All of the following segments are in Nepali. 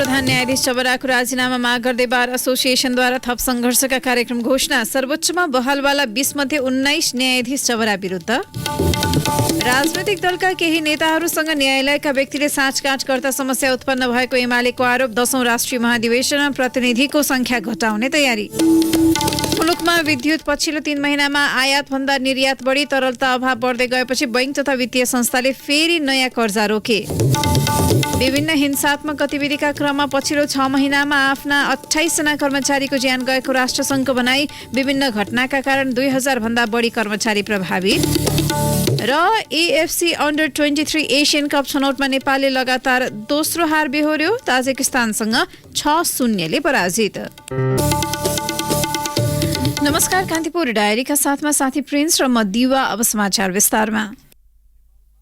प्रधान न्यायाधीश जबराको राजीनामा माग गर्दै बार एसोसिएसनद्वारा थप सङ्घर्षका कार्यक्रम घोषणा। सर्वोच्चमा बहालवाला 20 मध्ये 19 न्यायाधीश जबरा विरुद्ध। राजनैतिक दलका केही नेताहरूसँग न्यायालयका व्यक्तिले साँचगाँठ गर्दा समस्या उत्पन्न भएको एमालेको आरोप। 10औं राष्ट्रिय महाधिवेशनमा प्रतिनिधिको संख्या घटाउने तयारी। मुलुकमा विद्युत पछिल्लो 3 महिनामा आयातभन्दा निर्यात बढी। तरलता अभाव बढ्दै गएपछि बैंक तथा वित्तीय संस्थाले फेरि नयाँ कर्जा रोके। विभिन्न हिंसात्मक गतिविधिका क्रममा पछिल्लो 6 महिनामा आफ्ना 28 जना कर्मचारीको ज्यान गएको राष्ट्रसङ्घको भनाई। विभिन्न घटनाका कारण 2000 भन्दा बढी कर्मचारी प्रभावित। र एएफसी अन्डर 23 एसियन कप छनौटमा नेपालले लगातार दोस्रो हार बेहोर्यो। ताजिकिस्तानसँग 6-0 ले पराजित। नमस्कार, कान्तिपुर डायरीका साथमा साथी प्रिन्स र म दिवा। अब समाचार विस्तारमा।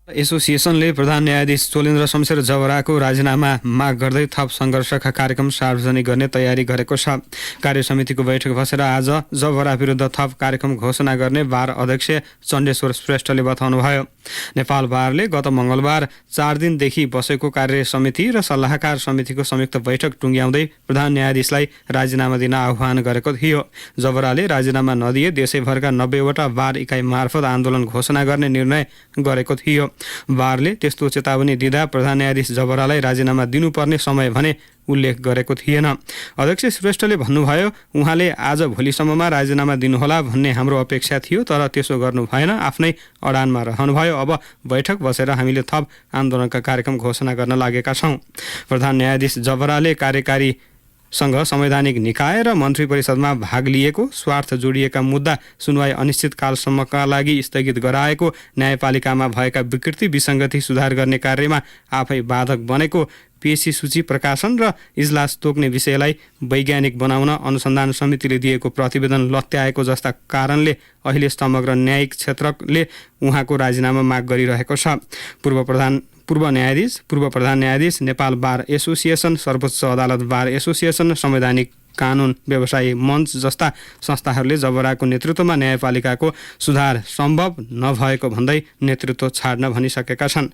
एसोसिएसनले प्रधान न्यायाधीश चोलेन्द्र शमशेर जबराको राजीनामा माग गर्दै थप सङ्घर्षका कार्यक्रम सार्वजनिक गर्ने तयारी गरेको छ। कार्यसमितिको बैठक बसेर आज जबरा विरुद्ध थप कार्यक्रम घोषणा गर्ने बार अध्यक्ष चण्डेश्वर श्रेष्ठले बताउनुभयो। नेपाल बारले गत मङ्गलबार 4 दिनदेखि बसेको कार्य समिति र सल्लाहकार समितिको संयुक्त बैठक टुङ्ग्याउँदै प्रधान न्यायाधीशलाई राजीनामा दिन आह्वान गरेको थियो। जबराले राजीनामा नदिए देशैभरका 90वटा बार इकाइ मार्फत आन्दोलन घोषणा गर्ने निर्णय गरेको थियो। बारले त्यस्तो चेतावनी दिँदा प्रधान न्यायाधीश जबरालाई राजीनामा दिनुपर्ने समय भने उल्लेख गरेको थिएन। अध्यक्ष श्रेष्ठले भन्नुभयो, उहाँले आज भोलिसम्ममा राजीनामा दिनुहोला भन्ने हाम्रो अपेक्षा थियो, तर त्यसो गर्नु भएन। आफ्नै अडानमा रहनुभयो। अब बैठक बसेर हामीले थप आन्दोलनका कार्यक्रम घोषणा गर्न लागेका छौँ। प्रधान न्यायाधीश जबराले कार्यकारी सँग संवैधानिक निकाय र मन्त्री परिषदमा भाग लिएको, स्वार्थ जोडिएका मुद्दा सुनवाई अनिश्चितकालसम्मका लागि स्थगित गराएको, न्यायपालिकामा भएका विकृति विसङ्गति सुधार गर्ने कार्यमा आफै बाधक बनेको, पेशी सूची प्रकाशन र इजलास तोक्ने विषयलाई वैज्ञानिक बनाउन अनुसन्धान समितिले दिएको प्रतिवेदन लत्याएको जस्ता कारणले अहिले समग्र न्यायिक क्षेत्रले उहाँको राजीनामा माग गरिरहेको छ। पूर्व प्रधान न्यायाधीश, नेपाल बार एसोसिएसन, सर्वोच्च अदालत बार एसोसिएसन, संवैधानिक कानुन व्यवसायी मञ्च जस्ता संस्थाहरूले जबराको नेतृत्वमा न्यायपालिकाको सुधार सम्भव नभएको भन्दै नेतृत्व छाड्न भनिसकेका छन्।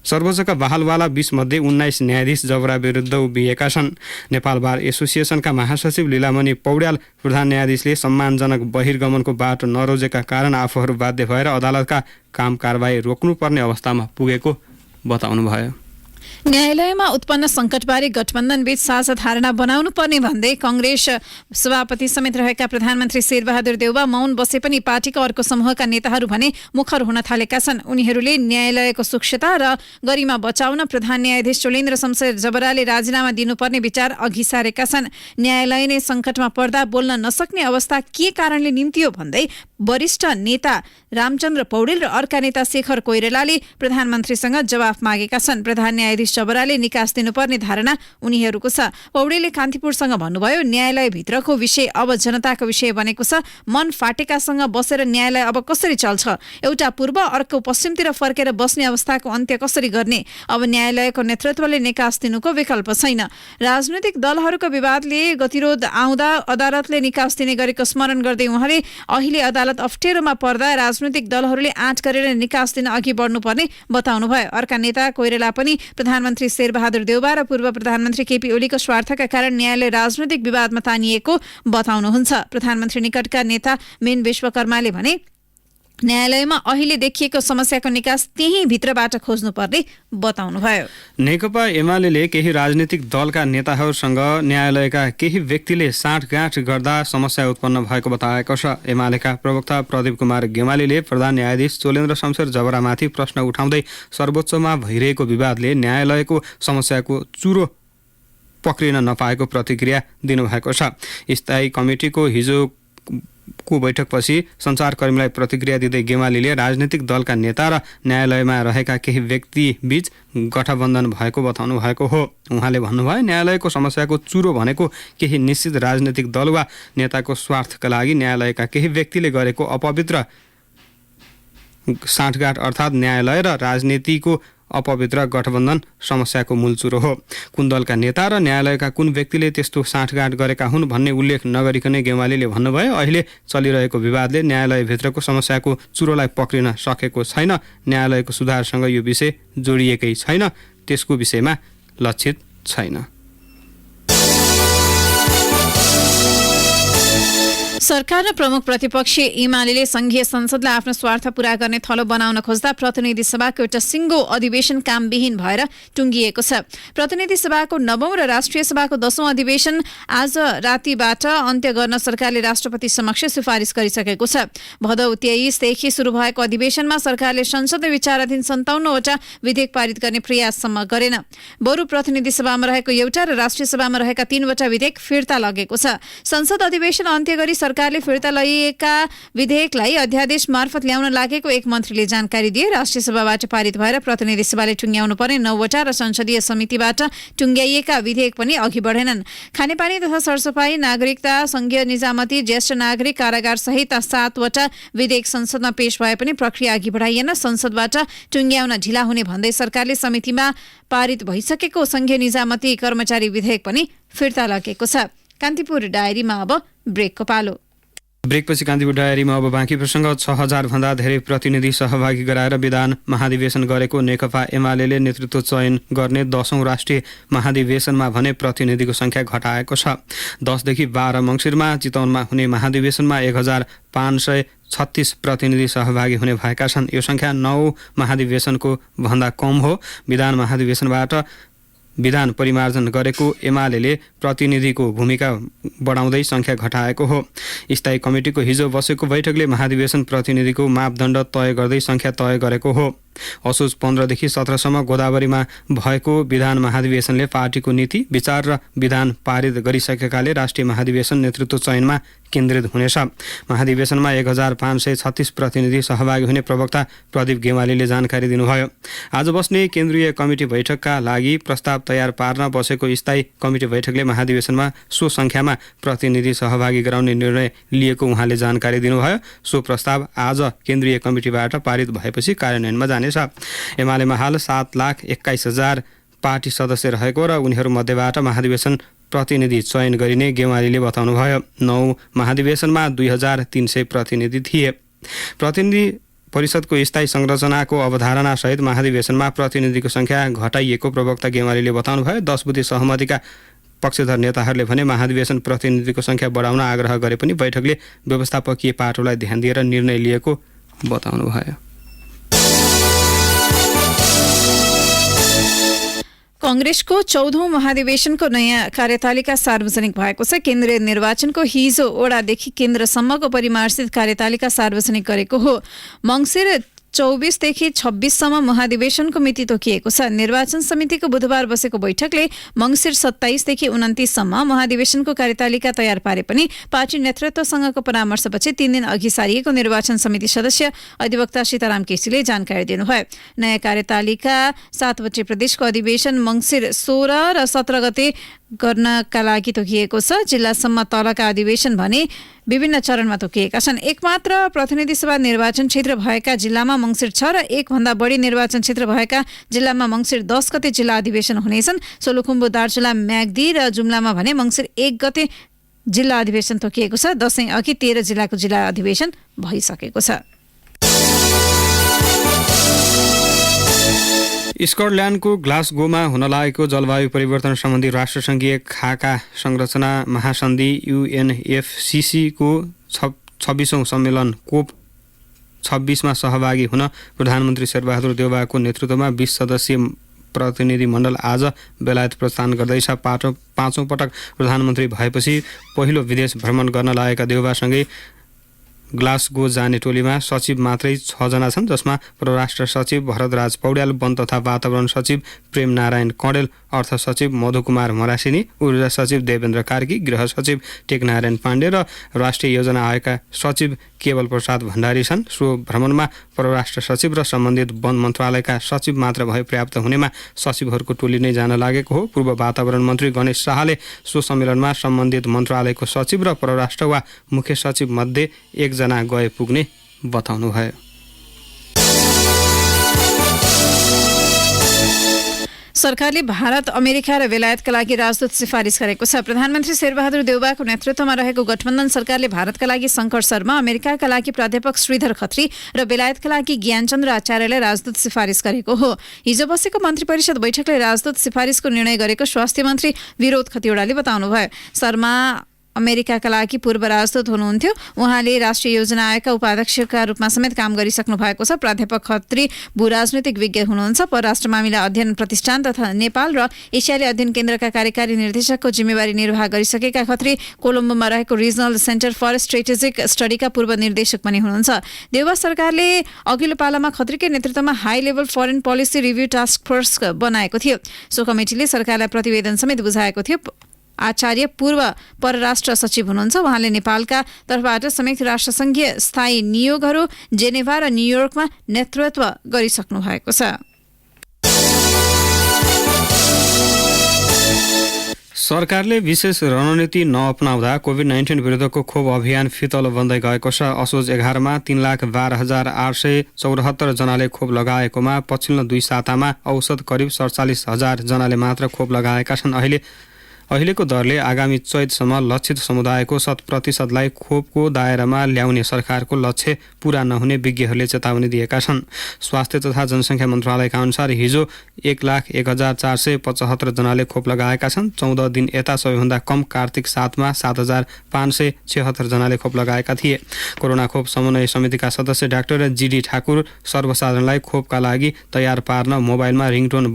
सर्वोच्चका बहालवाला 20 मध्ये 19 न्यायाधीश जबरा विरुद्ध उभिएका छन्। नेपाल बार एसोसिएसनका महासचिव लीलामणि पौड्याल प्रधान न्यायाधीशले सम्मानजनक बहिर्गमनको बाटो नरोजेका कारण आफूहरू बाध्य भएर अदालतका काम कारबाही रोक्नुपर्ने अवस्थामा पुगेको बताउनुभयो। न्यायालयमा उत्पन्न सङ्कटबारे गठबन्धनबीच साझा धारणा बनाउनु पर्ने भन्दै कांग्रेस सभापति समेत रहेका प्रधानमन्त्री शेरबहादुर देउवा मौन बसे पनि पार्टीका अर्को समूहका नेताहरू भने मुखर हुन थालेका छन्। उनीहरूले न्यायालयको सुरक्षता र गरिमा बचाउन प्रधान न्यायाधीश चोलेन्द्र शमशेर जबराले राजीनामा दिनुपर्ने विचार अघि सारेका छन्। न्यायालय नै सङ्कटमा पर्दा बोल्न नसक्ने अवस्था के कारणले निम्तियो भन्दै वरिष्ठ नेता रामचन्द्र पौडेल र अर्का नेता शेखर कोइरालाले प्रधानमन्त्रीसँग जवाफ मागेका छन्। प्रधान न्यायाधीश जबराले निकास दिनुपर्ने धारणा उनीहरूको छ। पौडेलले कान्तिपुरसँग भन्नुभयो, न्यायालयभित्रको विषय अब जनताको विषय बनेको छ। मन फाटेकासँग बसेर न्यायालय अब कसरी चल्छ? एउटा पूर्व अर्को पश्चिमतिर फर्केर बस्ने अवस्थाको अन्त्य कसरी गर्ने? अब न्यायालयको नेतृत्वले निकास दिनुको विकल्प छैन। राजनैतिक दलहरूको विवादले गतिरोध आउँदा अदालतले निकास दिने गरेको स्मरण गर्दै उहाँले अहिले अदालत अप्ठ्यारोमा पर्दा राजनैतिक दलहरूले आँट गरेर निकास दिन अघि बढ्नुपर्ने बताउनुभयो। अर्का नेता कोइराला पनि प्रधानमन्त्री शेरबहादुर देउवा र पूर्व प्रधानमन्त्री केपी ओलीको स्वार्थका कारण न्यायालय राजनैतिक विवादमा तानिएको बताउनुहुन्छ। प्रधानमन्त्री निकटका नेता मेन विश्वकर्माले भने न्यायालयमा अहिले देखिएको समस्याको निकास त्यही भित्रबाट खोज्नुपर्ने बताउनुभयो। नेकपा एमाले केही राजनीतिक दलका नेताहरूसँग न्यायालयका केही व्यक्तिले साँठगाँठ गर्दा समस्या उत्पन्न भएको बताएको छ। एमालेका प्रवक्ता प्रदीप कुमार गेवालीले प्रधान न्यायाधीश चोलेन्द्र शमशेर जबरामाथि प्रश्न उठाउँदै सर्वोच्चमा भइरहेको विवादले न्यायालयको समस्याको चुरो पक्रिन नपाएको प्रतिक्रिया दिनुभएको छ। स्थायी कमिटीको हिजोको बैठकपछि सञ्चारकर्मीलाई प्रतिक्रिया दिँदै गेवालीले राजनीतिक दलका नेता र न्यायालयमा रहेका केही व्यक्ति बीच गठबन्धन भएको बताउनु भएको हो। उहाँले भन्नुभयो, न्यायालयको समस्याको चुरो भनेको केही निश्चित राजनीतिक दल वा नेताको स्वार्थका लागि न्यायालयका केही व्यक्तिले गरेको अपवित्र साँठगाँठ अर्थात् न्यायालय र राजनीतिको अपवित्र गठबन्धन समस्याको मूलचुरो हो। कुन दलका नेता र न्यायालयका कुन व्यक्तिले त्यस्तो साँठगाँठ गरेका हुन् भन्ने उल्लेख नगरिकनै गेवालीले भन्नुभयो, अहिले चलिरहेको विवादले न्यायालयभित्रको समस्याको चुरोलाई पक्रिन सकेको छैन। न्यायालयको सुधारसँग यो विषय जोडिएकै छैन, त्यसको विषयमा लक्षित छैन। सरकार र प्रमुख प्रतिपक्षी एमाले संघीय संसदलाई आफ्नो स्वार्थ पूरा गर्ने थलो बनाउन खोज्दा प्रतिनिधि सभाको एउटा सिङ्गो अधिवेशन कामविहीन भएर टुङ्गिएको छ। प्रतिनिधि सभाको 9औं र राष्ट्रिय सभाको 10औं अधिवेशन आज रातिबाट अन्त्य गर्न सरकारले राष्ट्रपति समक्ष सिफारिस गरिसकेको छ। भदौ 23 देखि सुरु भएको अधिवेशनमा सरकारले संसदमा विचाराधीन 57वटा विधेयक पारित गर्ने प्रयाससम्म गरेन। बरु प्रतिनिधि सभामा रहेको एउटा र राष्ट्रिय सभामा रहेका 3वटा विधेयक फिर्ता लगेको छ। संसद अधिवेशन अन्त्य गरी सरकारले फिर्ता लिएका विधेयकलाई अध्यादेश मार्फत ल्याउन लागेको एक मन्त्रीले जानकारी दिए। राष्ट्रिय सभाबाट पारित भएर प्रतिनिधि सभाले टुङ्ग्याउनु पर्ने 9वटा र संसदीय समितिबाट टुङ्ग्याइएका विधेयक पनि अघि बढेनन्। खानेपानी तथा सरसफाई, नागरिकता, संघीय निजामती, ज्येष्ठ नागरिक, कारागार सहित 7वटा विधेयक संसदमा पेश भए पनि प्रक्रिया अघि बढाइएन। संसदबाट टुङ्ग्याउन ढिला हुने भन्दै सरकारले समितिमा पारित भइसकेको संघीय निजामती कर्मचारी विधेयक पनि फिर्ता लगेको छ। कान्तिपुर डायरीमा अब ब्रेकको पालो। ब्रेकपछि कान्तिपुर डायरीमा अब बाँकी प्रसङ्ग। 6000 भन्दा धेरै प्रतिनिधि सहभागी गराएर विधान महाधिवेशन गरेको नेकपा एमाले नेतृत्व चयन गर्ने 10औं राष्ट्रिय महाधिवेशनमा भने प्रतिनिधिको संख्या घटाएको छ। 10 देखि 12 मङ्सिरमा चितवनमा हुने महाधिवेशनमा 1536 प्रतिनिधि सहभागी हुने भएका छन्। यो संख्या 9 महाधिवेशनको भन्दा कम हो। विधान महाधिवेशनबाट विधान परिमार्जन गरेको एमाले प्रतिनिधिको भूमिका बढाउँदै संख्या घटाएको हो। स्थायी कमिटिको हिजो बसेको बैठकले महाधिवेशन प्रतिनिधिको मापदण्ड तय गर्दै संख्या तय गरेको हो। असोज 15 देखि 17 सम्म गोदावरीमा भएको विधान महाधिवेशनले पार्टीको नीति, विचार र विधान पारित गरिसकेकाले राष्ट्रिय महाधिवेशन नेतृत्व चयनमा केन्द्रित हुनेछ। महाधिवेशनमा 1536 प्रतिनिधि सहभागी हुने प्रवक्ता प्रदीप गेवालीले जानकारी दिनुभयो। आज बस्ने केन्द्रीय कमिटी बैठकका लागि प्रस्ताव तयार पार्न बसेको स्थायी कमिटी बैठकले महाधिवेशनमा सो संख्यामा प्रतिनिधि सहभागी गराउने निर्णय लिएको उहाँले जानकारी दिनुभयो। सो प्रस्ताव आज केन्द्रीय कमिटीबाट पारित भएपछि कार्यान्वयनमा जानेछ। एमालेमा हाल 7,21,000 पार्टी सदस्य रहेको र उनीहरू मध्येबाट महाधिवेशन प्रतिनिधि चयन गरिने गेवालीले बताउनुभयो। 9 महाधिवेशनमा 2300 प्रतिनिधि थिए। प्रतिनिधि परिषदको स्थायी संरचनाको अवधारणासहित महाधिवेशनमा प्रतिनिधिको संख्या घटाइएको प्रवक्ता गेवालीले बताउनुभयो। 10 बुँदे सहमतिका पक्षधर नेताहरूले भने महाधिवेशन प्रतिनिधिको संख्या बढाउन आग्रह गरे पनि बैठकले व्यवस्थापकीय पाटोलाई ध्यान दिएर निर्णय लिएको बताउनुभयो। कांग्रेसको 14औं महाधिवेशनको नयाँ कार्यतालिका सार्वजनिक भएको छ। केन्द्रीय निर्वाचनको हिजो ओडादेखि केन्द्रसम्मको परिमार्जित कार्यतालिका सार्वजनिक गरेको हो। मङ्सिर 24 देखि 26 सम्म महाधिवेशनको मिति तोकिएको छ। निर्वाचन समितिको बुधबार बसेको बैठकले मङ्सिर 27 देखि 29 सम्म महाधिवेशनको कार्यतालिका तयार पारे पनि पार्टी नेतृत्वसँगको परामर्शपछि 3 दिन अघि सारिएको निर्वाचन समिति सदस्य अधिवक्ता सीताराम केसीले जानकारी दिनुभयो। नयाँ कार्यतालिका 7वटे प्रदेशको अधिवेशन मङ्सिर 16 र 17 गते गर्नका लागि तोकिएको छ। जिल्लासम्म तलका अधिवेशन भने विभिन्न चरणमा तोकिएका छन्। एकमात्र प्रतिनिधि सभा निर्वाचन क्षेत्र भएका जिल्लामा मङ्सिर 6 र एकभन्दा बढी निर्वाचन क्षेत्र भएका जिल्लामा मङ्सिर 10 गते जिल्ला अधिवेशन हुनेछन्। सोलुखुम्बु, दार्चुला, म्याग्दी र जुम्लामा भने मङ्सिर 1 गते जिल्ला अधिवेशन तोकिएको छ। दशैं अघि 13 जिल्लाको जिल्ला अधिवेशन भइसकेको छ। स्कटल्यान्डको ग्लासगोमा हुन लागेको जलवायु परिवर्तन सम्बन्धी राष्ट्रसङ्घीय खाका संरचना महासन्धि UNFCCC को 26औं सम्मेलन COP 26 सहभागी हुन प्रधानमन्त्री शेरबहादुर देउवाको नेतृत्वमा 20 सदस्यीय प्रतिनिधि मण्डल आज बेलायत प्रस्थान गर्दैछ। पाँचौं पटक प्रधानमन्त्री भएपछि पहिलो विदेश भ्रमण गर्न लागेका देउवासँगै ग्लासगो जाने टोलीमा सचिव मात्रै 6 जना छन्, जसमा परराष्ट्र सचिव भरतराज पौड्याल, वन तथा वातावरण सचिव प्रेम नारायण कँडेल, अर्थ सचिव मधुकुमार मरासिनी, ऊर्जा सचिव देवेन्द्र कार्की, गृह सचिव टेकनारायण पाण्डे र राष्ट्रिय योजना आयोगका सचिव केवल प्रसाद भण्डारी छन्। सो भ्रमणमा परराष्ट्र सचिव र सम्बन्धित वन मन्त्रालयका सचिव मात्र भए पर्याप्त हुनेमा सचिवहरूको टोली नै जान लागेको हो। पूर्व वातावरण मन्त्री गणेश शाहले सो सम्मेलनमा सम्बन्धित मन्त्रालयको सचिव र परराष्ट्र वा मुख्य सचिव मध्ये 1 जना गए पुग्ने बताउनुभयो। सरकारले भारत अमेरिका र बेलायतका लागि राजदूत सिफारिस गरेको छ। प्रधानमन्त्री शेरबहादुर देउबाको नेतृत्वमा रहेको गठबन्धन सरकारले भारतका लागि शंकर शर्मा, अमेरिकाका लागि प्राध्यापक श्रीधर खत्री र बेलायतका लागि ज्ञानचन्द्र आचार्यलाई राजदूत सिफारिस गरेको हो। हिजो बसेको मन्त्री परिषद बैठकले राजदूत सिफारिसको निर्णय गरेको स्वास्थ्य मन्त्री विरोध खतिवड़ाले बताउनुभयो। शर्मा अमेरिकाका लागि पूर्व राजदूत हुनुहुन्थ्यो। उहाँले राष्ट्रिय योजना आयोगका उपाध्यक्षका रूपमा समेत काम गरिसक्नु भएको छ। प्राध्यापक खत्री भूराजनैतिक विज्ञ हुनुहुन्छ। परराष्ट्र मामिला अध्ययन प्रतिष्ठान तथा नेपाल र एसियाली अध्ययन केन्द्रका कार्यकारी निर्देशकको जिम्मेवारी निर्वाह गरिसकेका खत्री कोलम्बोमा रहेको रिजनल सेन्टर फर स्ट्रेटेजिक स्टडीका पूर्व निर्देशक पनि हुनुहुन्छ। देउबा सरकारले अघिल्लो पालामा खत्रीकै नेतृत्वमा high level foreign policy review task force बनाएको थियो। सो कमिटीले सरकारलाई प्रतिवेदन समेत बुझाएको थियो। आचार्य पूर्व परराष्ट्र सचिव हुनुहुन्छ। उहाँले नेपालका तर्फबाट संयुक्त राष्ट्रसङ्घीय स्थायी नियोगहरू जेनेभा र न्युयोर्कमा नेतृत्व गरिसक्नु भएको छ। सरकारले विशेष रणनीति नअपनाउँदा कोभिड-19 विरुद्धको खोप अभियान फितलो बन्दै गएको छ। असोज 11 मा 3,12,874 जनाले खोप लगाएकोमा पछिल्लो 2 सातामा औसत करिब 47,000 जनाले मात्र खोप लगाएका छन्। अहिलेको दरले आगामी चैतसम्म लक्षित समुदायको 100% खोपको दायरामा ल्याउने सरकारको लक्ष्य पूरा नहुने विज्ञहरूले चेतावनी दिएका छन्। स्वास्थ्य तथा जनसङ्ख्या मन्त्रालयका अनुसार हिजो 1,01,475 जनाले खोप लगाएका छन्। 14 दिन यता सबैभन्दा कम कार्तिक 7 मा 7,576 जनाले खोप लगाएका थिए। कोरोना खोप समन्वय समितिका सदस्य डाक्टर जीडी ठाकुर सर्वसाधारणलाई खोपका लागि तयार पार्न मोबाइलमा रिङटोन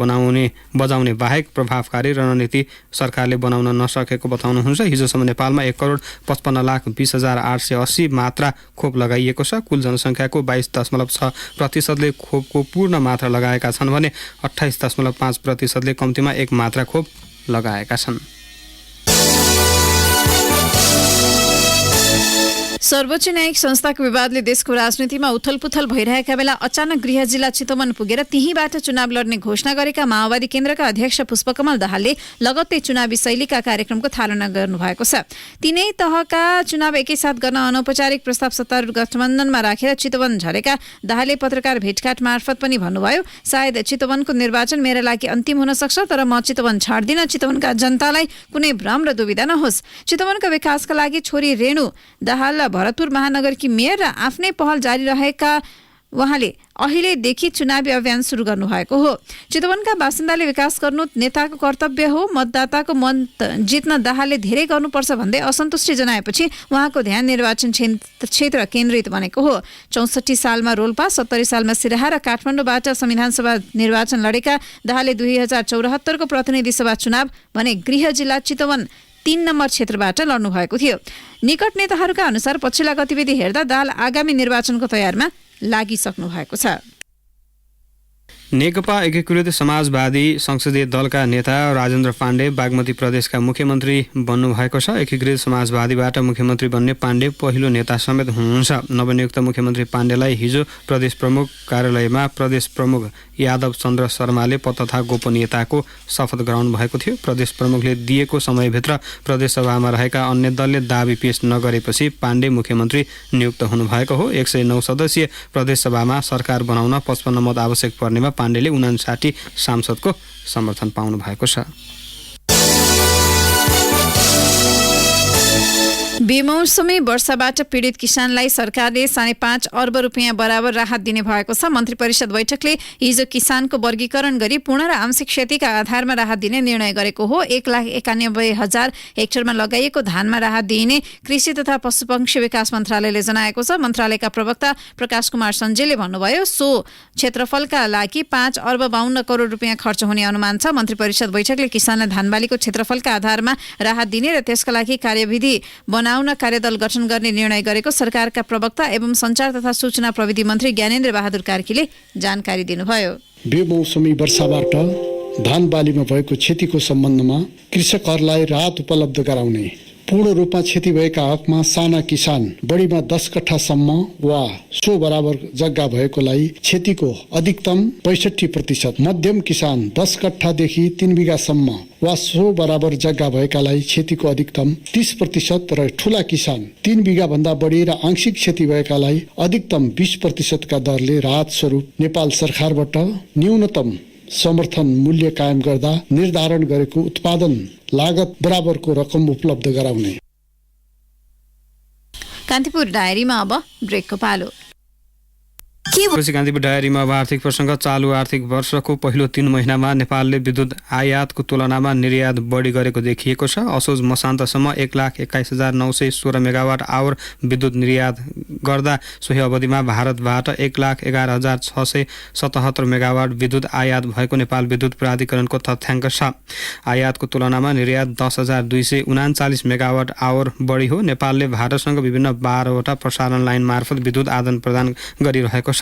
बजाउने बाहेक प्रभावकारी रणनीति सरकारले बनाउन नसकेको बताउनुहुन्छ। हिजोसम्म नेपालमा 1,55,20,880 मात्रा खोप लगाइएको छ। कुल जनसङ्ख्याको 22.6%ले खोपको पूर्ण मात्रा लगाएका छन् भने 28.5%ले कम्तीमा 1 मात्रा खोप लगाएका छन्। सर्वोच्च न्यायिक संस्थाको विवादले देशको राजनीतिमा उथलपुथल भइरहेका बेला अचानक गृह जिल्ला चितवन पुगेर त्यहीँबाट चुनाव लड्ने घोषणा गरेका माओवादी केन्द्रका अध्यक्ष पुष्पकमल दाहालले लगत्तै चुनावी शैलीका कार्यक्रमको थालना गर्नुभएको छ। तीनै तहका चुनाव एकैसाथ गर्न अनौपचारिक प्रस्ताव सत्तारूढ गठबन्धनमा राखेर चितवन झरेका दाहालले पत्रकार भेटघाट मार्फत पनि भन्नुभयो, सायद चितवनको निर्वाचन मेरा लागि अन्तिम हुन सक्छ, तर म चितवन छाड्दिन। चितवनका जनतालाई कुनै भ्रम र दुविधा नहोस्। चितवनका विकासका लागि छोरी रेणु दाहाल भरतपुर महानगरकी मेयर र आफ्नै पहल जारी रहेका उहाँले अहिलेदेखि चुनावी अभियान सुरु गर्नुभएको हो। चितवनका बासिन्दाले विकास गर्नु नेताको कर्तव्य हो। मतदाताको मन जित्न दाहालले धेरै गर्नुपर्छ भन्दै असन्तुष्टि जनाएपछि उहाँको ध्यान निर्वाचन क्षेत्र केन्द्रित बनेको हो। 64 सालमा रोल्पा, 70 सालमा सिराहा र काठमाडौँबाट संविधानसभा निर्वाचन लडेका दाहालले 2074 को प्रतिनिधि सभा चुनाव भने गृह जिल्ला चितवन 3 नम्बर क्षेत्रबाट लड्नु भएको थियो। निकट नेताहरूका अनुसार पछिल्ला गतिविधि हेर्दा दाहाल आगामी निर्वाचनको तयारीमा लागिसक्नु भएको छ। नेकपा एकीकृत समाजवादी संसदीय दलका नेता राजेन्द्र पाण्डे बागमती प्रदेशका मुख्यमन्त्री बन्नुभएको छ। एकीकृत समाजवादीबाट मुख्यमन्त्री बन्ने पाण्डे पहिलो नेता समेत हुनुहुन्छ। नवनियुक्त मुख्यमन्त्री पाण्डेलाई हिजो प्रदेश प्रमुख कार्यालयमा प्रदेश प्रमुख यादव चन्द्र शर्माले पद तथा गोपनीयताको शपथ गराउनु भएको थियो। प्रदेश प्रमुखले दिएको समयभित्र प्रदेशसभामा रहेका अन्य दलले दाबी पेश नगरेपछि पाण्डे मुख्यमन्त्री नियुक्त हुनुभएको हो। 109 सदस्यीय प्रदेशसभामा सरकार बनाउन 55 मत आवश्यक पर्नेमा पाण्डेले 59 सांसदको समर्थन पाउनु भएको छ। बेमौसमी वर्षाबाट पीडित किसानलाई सरकारले 5.5 अर्ब रुपियाँ बराबर राहत दिने भएको छ। मन्त्री परिषद बैठकले हिजो किसानको वर्गीकरण गरी पूर्ण र आंशिक क्षतिका आधारमा राहत दिने निर्णय गरेको हो। 1,91,000 हेक्टरमा लगाइएको धानमा राहत दिइने कृषि तथा पशुपक्षी विकास मन्त्रालयले जनाएको छ। मन्त्रालयका प्रवक्ता प्रकाश कुमार सञ्जयले भन्नुभयो, सो क्षेत्रफलका लागि 5 अर्ब 52 करोड रुपियाँ खर्च हुने अनुमान छ। मन्त्री परिषद बैठकले किसानलाई धानबालीको क्षेत्रफलका आधारमा राहत दिने र त्यसका लागि कार्यविधि बनाउन कार्यदल गठन गर्ने निर्णय गरेको सरकारका प्रवक्ता एवं सञ्चार तथा सूचना प्रविधि मन्त्री ज्ञानेन्द्र बहादुर कार्कीले जानकारी दिनुभयो। बेमौसमी वर्षाबाट धान बालीमा भएको क्षतिको सम्बन्धमा कृषकहरूलाई राहत उपलब्ध गराउने, पूर्ण रूपमा क्षति भएका हकमा साना किसान बढीमा 10 कट्ठासम्म वा सो बराबर जग्गा भएकोलाई क्षतिको अधिकतम 65%, मध्यम किसान 10 कट्ठादेखि 3 बिघासम्म वा सो बराबर जग्गा भएकालाई क्षतिको अधिकतम 30% र ठूला किसान 3 बिघा भन्दा बढी र आंशिक क्षति भएकालाई अधिकतम 20% का दरले राहत स्वरूप नेपाल सरकारबाट न्यूनतम समर्थन मूल्य कायम गर्दा निर्धारण गरेको उत्पादन लागत बराबरको रकम उपलब्ध गराउने। कान्तिपुर डायरीमा अब ब्रेकको पालो। कान्तिपुर डायरीमा अब आर्थिक प्रसङ्ग। चालु आर्थिक वर्षको पहिलो 3 महिनामा नेपालले विद्युत आयातको तुलनामा निर्यात बढी गरेको देखिएको छ। असोज मसान्तसम्म 1,21,916 मेगावाट आवर विद्युत निर्यात गर्दा सोही अवधिमा भारतबाट 1,11,677 मेगावाट विद्युत आयात भएको नेपाल विद्युत प्राधिकरणको तथ्याङ्क छ। आयातको तुलनामा निर्यात 10,239 मेगावाट आवर बढी हो। नेपालले भारतसँग विभिन्न 12वटा प्रसारण लाइन मार्फत विद्युत आदान प्रदान गरिरहेको छ।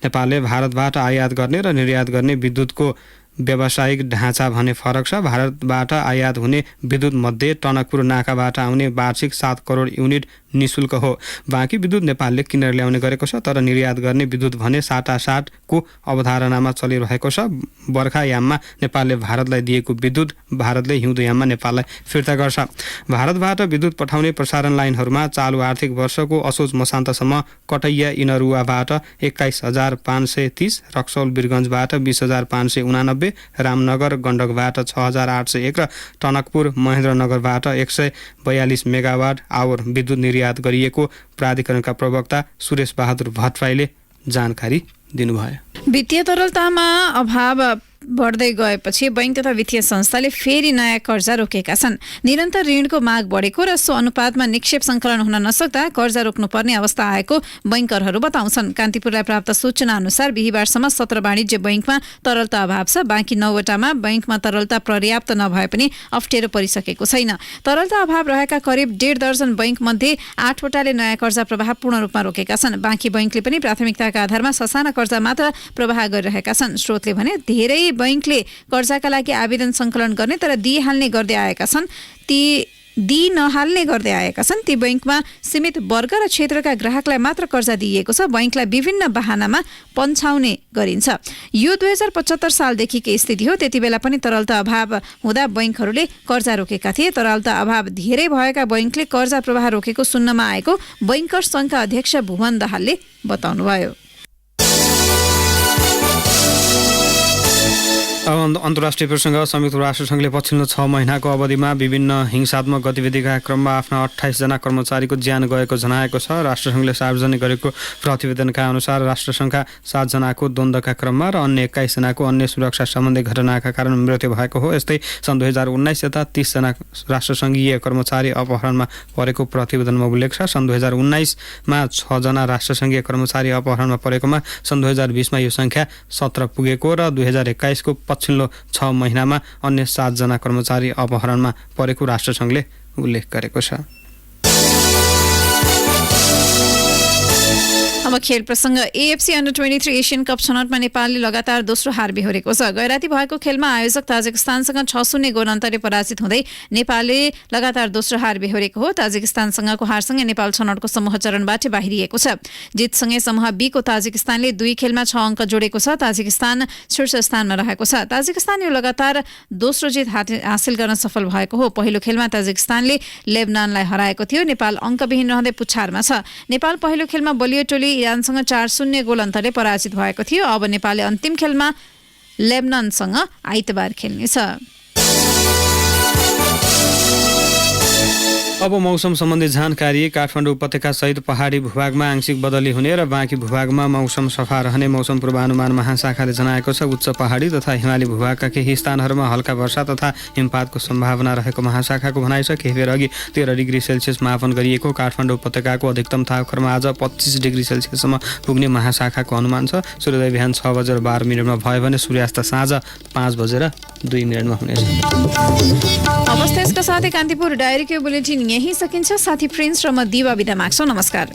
नेपालले भारतबाट आयात गर्ने र निर्यात गर्ने विद्युतको व्यावसायिक ढाँचा भने फरक छ। भारतबाट आयात हुने विद्युत मध्ये टनकपुर नाकाबाट आउने वार्षिक 7 करोड युनिट निशुल्क हो। बाँकी विद्युत नेपालले किनेर ल्याउने गरेको छ। तर निर्यात गर्ने विद्युत भने साटासाटको अवधारणामा चलिरहेको छ। बर्खायाममा नेपालले भारतलाई दिएको विद्युत भारतले हिउँदो याममा नेपाललाई फिर्ता गर्छ। भारतबाट विद्युत पठाउने प्रसारण लाइनहरूमा चालु आर्थिक वर्षको असोज मसान्तसम्म कटैया इनरुवाबाट 21,530, रक्सौल वीरगञ्जबाट 20,589, रामनगर गण्डकबाट 6,801 र टनकपुर महेन्द्रनगरबाट 142 मेगावाट आवर विद्युत निर्यात गरिएको प्राधिकरणका प्रवक्ता सुरेश बहादुर भट्टराईले जानकारी दिनुभयो। वित्तीय तरलतामा अभाव बढ्दै गएपछि बैंक तथा वित्तीय संस्थाले फेरि नयाँ कर्जा रोकेका छन्। निरन्तर ऋणको माग बढेको र सो अनुपातमा निक्षेप सङ्कलन हुन नसक्दा कर्जा रोक्नुपर्ने अवस्था आएको बैंकरहरू बताउँछन्। कान्तिपुरलाई प्राप्त सूचना अनुसार बिहिबारसम्म 17 वाणिज्य बैंकमा तरलता अभाव छ। बाँकी 9वटामा बैंकमा तरलता पर्याप्त नभए पनि अप्ठ्यारो परिसकेको छैन। तरलता अभाव रहेका करिब 1.5 दर्जन बैंक मध्ये 8वटाले नयाँ कर्जा प्रवाह पूर्ण रूपमा रोकेका छन्। बाँकी बैंकले पनि प्राथमिकताका आधारमा ससाना कर्जा मात्र प्रवाह गरिरहेका छन्। स्रोतले भने धेरै बैंकले कर्जाका लागि आवेदन सङ्कलन गर्ने तर दिइहाल्ने गर्दै आएका छन्। ती बैंकमा सीमित वर्ग र क्षेत्रका ग्राहकलाई मात्र कर्जा दिइएको छ। बैंकलाई विभिन्न बहानामा पन्छाउने गरिन्छ। यो 2075 सालदेखिकै स्थिति हो। त्यति बेला पनि तरलता अभाव हुँदा बैंकहरूले कर्जा रोकेका थिए। तरलता अभाव धेरै भएका बैंकले कर्जा प्रवाह रोकेको सुन्नमा आएको बैंकर्स सङ्घका अध्यक्ष भुवन दाहालले बताउनुभयो। अब अन्तर्राष्ट्रिय प्रसङ्ग। संयुक्त राष्ट्रसङ्घले पछिल्लो 6 महिनाको अवधिमा विभिन्न हिंसात्मक गतिविधिका क्रममा आफ्ना 28 जना कर्मचारीको ज्यान गएको जनाएको छ। राष्ट्रसङ्घले सार्वजनिक गरेको प्रतिवेदनका अनुसार राष्ट्रसङ्घका 7 जनाको द्वन्द्वका क्रममा र अन्य 21 जनाको अन्य सुरक्षा सम्बन्धी घटनाका कारण मृत्यु भएको हो। यस्तै सन् 2019 यता 30 जना राष्ट्रसङ्घीय कर्मचारी अपहरणमा परेको प्रतिवेदनमा उल्लेख छ। सन् 2019 मा 6 जना राष्ट्रसङ्घीय कर्मचारी अपहरणमा परेकोमा सन् 2020 मा यो सङ्ख्या 17 पुगेको र 2021 को पछिल्लो 6 महिनामा अन्य 7 जना कर्मचारी अपहरणमा परेको राष्ट्रसङ्घले उल्लेख गरेको छ। अब खेल प्रसङ्ग। एएफसी अन्डर-23 एसियन कप छनौटमा नेपालले लगातार दोस्रो हार बेहोरेको छ। गैराती भएको खेलमा आयोजक ताजिकिस्तानसँग 6-0 गोल अन्तरले पराजित हुँदै नेपालले लगातार दोस्रो हार बेहोरेको हो। ताजिकिस्तानसँगको हारसँगै नेपाल छनौटको समूह चरणबाट बाहिरिएको छ। जितसँगै समूह बी को ताजिकिस्तानले 2 खेलमा 6 अङ्क जोडेको छ। ताजिकिस्तान शीर्ष स्थानमा रहेको छ। ताजिकिस्तान यो लगातार दोस्रो जित हासिल गर्न सफल भएको हो। पहिलो खेलमा ताजिकिस्तानले लेबनानलाई हराएको थियो। नेपाल अङ्कविहीन रहँदै पुछारमा छ। नेपाल पहिलो खेलमा बलियो टोली इरानसँग 4-0 गोल अन्तरले पराजित भएको थियो। अब नेपालले अन्तिम खेलमा लेबनानसँग आइतबार खेल्नेछ। अब मौसम सम्बन्धी जानकारी। काठमाडौँ उपत्यका सहित पहाडी भूभागमा आंशिक बदली हुने र बाँकी भूभागमा मौसम सफा रहने मौसम पूर्वानुमान महाशाखाले जनाएको छ। उच्च पहाडी तथा हिमाली भूभागका केही स्थानहरूमा हल्का वर्षा तथा हिमपातको सम्भावना रहेको महाशाखाको भनाइ छ। केही बेर अघि 13 डिग्री सेल्सियस मापन गरिएको काठमाडौँ उपत्यकाको अधिकतम तापक्रम आज 25 डिग्री सेल्सियससम्म पुग्ने महाशाखाको अनुमान छ। सूर्योदय बिहान 6:12 भयो भने सूर्यास्त साँझ 5:02 हुनेछ। अवस्था यसका साथै कान्तिपुर डायरीको बुलेटिन यही सकिन्छ। साथी प्रिन्स र म दिवा बिदा माग्छौँ। नमस्कार।